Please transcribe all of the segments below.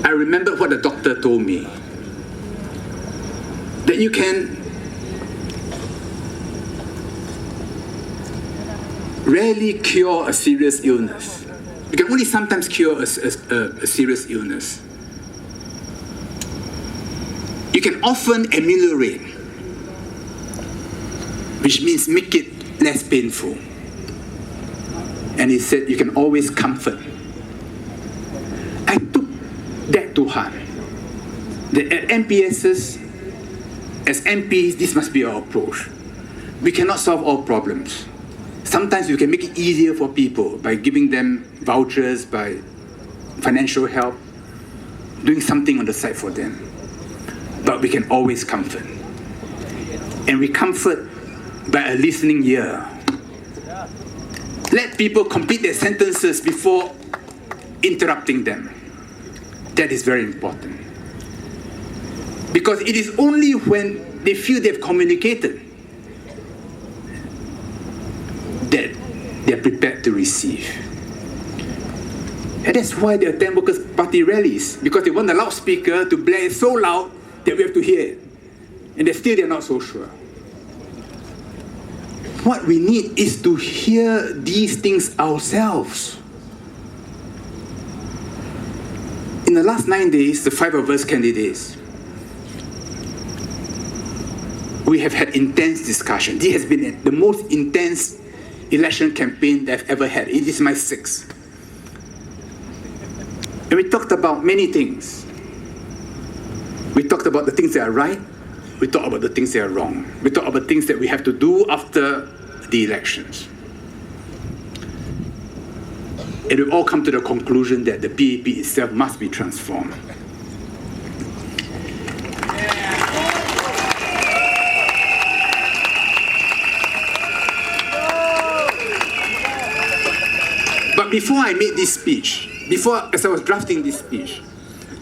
I remembered what the doctor told me, that you can rarely cure a serious illness. You can only sometimes cure a serious illness. You can often ameliorate, which means make it less painful. And he said, you can always comfort. I took that to heart. That at MPSs, as MPs, this must be our approach. We cannot solve all problems. Sometimes we can make it easier for people by giving them vouchers, by financial help, doing something on the side for them. But we can always comfort. And we comfort by a listening ear. Let people complete their sentences before interrupting them. That is very important. Because it is only when they feel they've communicated that they're prepared to receive. And that's why they attend Workers' Party rallies, because they want the loudspeaker to blare so loud that we have to hear it. And they're not so sure. What we need is to hear these things ourselves. In the last 9 days, the 5 of us candidates, we have had intense discussion. This has been the most intense election campaign that I've ever had. It is my 6th. And we talked about many things. We talked about the things that are right. We talked about the things that are wrong. We talked about things that we have to do after the elections. And we've all come to the conclusion that the PAP itself must be transformed. But before I made this speech, as I was drafting this speech,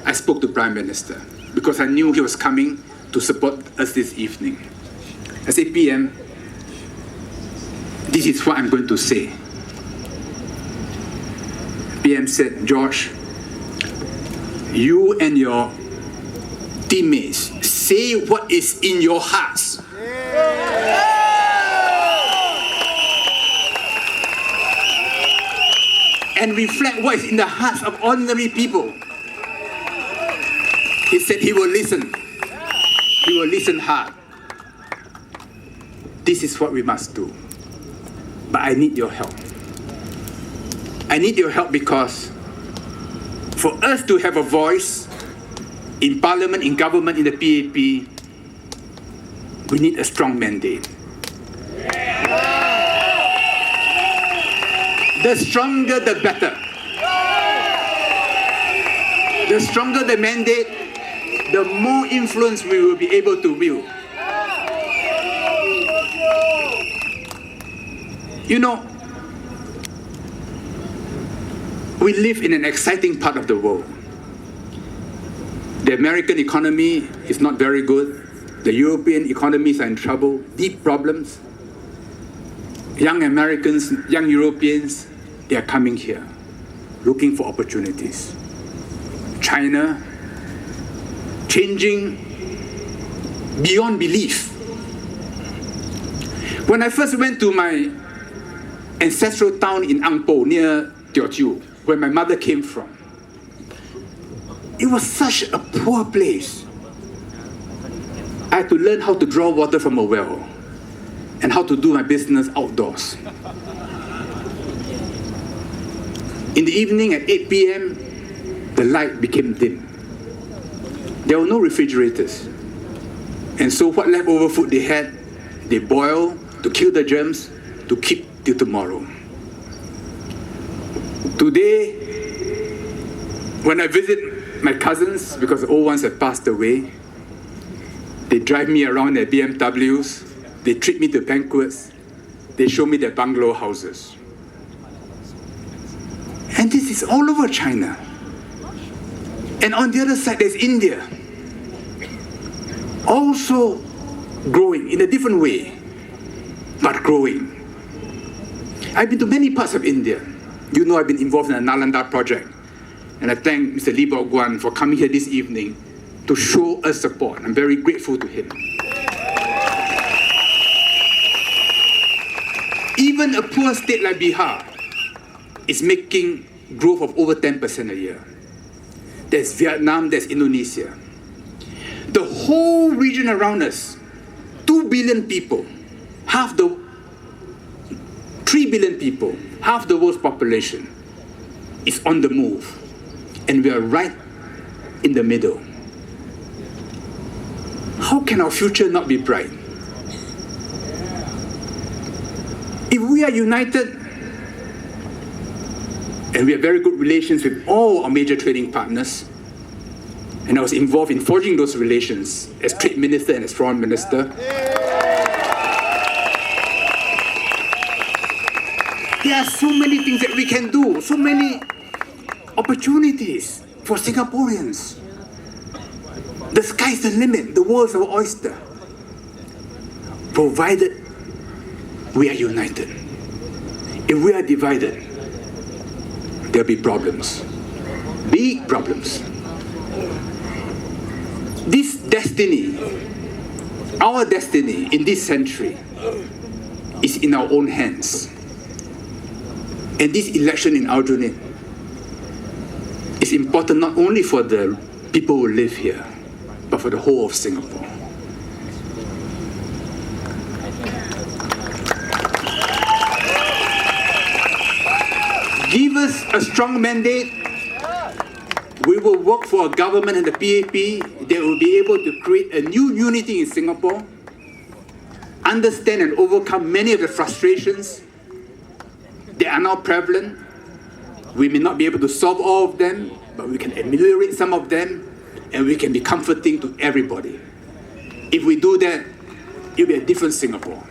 I spoke to Prime Minister because I knew he was coming to support us this evening. I said, PM, this is what I'm going to say. PM said, George, you and your teammates say what is in your hearts. And reflect what is in the hearts of ordinary people. He said he will listen. He will listen hard. This is what we must do. But I need your help. I need your help because for us to have a voice in Parliament, in government, in the PAP, we need a strong mandate. The stronger, the better. The stronger the mandate, the more influence we will be able to wield. You know, we live in an exciting part of the world. The American economy is not very good. The European economies are in trouble, deep problems. Young Americans, young Europeans, they are coming here, looking for opportunities. China, changing beyond belief. When I first went to my ancestral town in Angpo, near Teochew, where my mother came from, it was such a poor place. I had to learn how to draw water from a well and how to do my business outdoors. In the evening at 8 p.m., the light became dim. There were no refrigerators. And so what leftover food they had, they boiled to kill the germs to keep till tomorrow. Today, when I visit my cousins, because the old ones have passed away, they drive me around their BMWs, they treat me to banquets, they show me their bungalow houses. And this is all over China. And on the other side, there's India. Also growing in a different way, but growing. I've been to many parts of India. You know I've been involved in the Nalanda project. And I thank Mr. Lee Bock Guan for coming here this evening to show us support. I'm very grateful to him. Even a poor state like Bihar is making growth of over 10% a year. There's Vietnam, there's Indonesia. The whole region around us, 2 billion people, 3 billion people, half the world's population is on the move. And we are right in the middle. How can our future not be bright? If we are united, and we have very good relations with all our major trading partners, and I was involved in forging those relations as trade minister and as foreign minister. There are so many things that we can do, so many opportunities for Singaporeans. The sky's the limit, the world's our oyster, provided we are united. If we are divided, there'll be problems, big problems. This destiny, our destiny in this century, is in our own hands. And this election in Aljunied is important not only for the people who live here, but for the whole of Singapore. Give us a strong mandate. We will work for a government and the PAP that will be able to create a new unity in Singapore, understand and overcome many of the frustrations that are now prevalent. We may not be able to solve all of them, but we can ameliorate some of them, and we can be comforting to everybody. If we do that, it will be a different Singapore.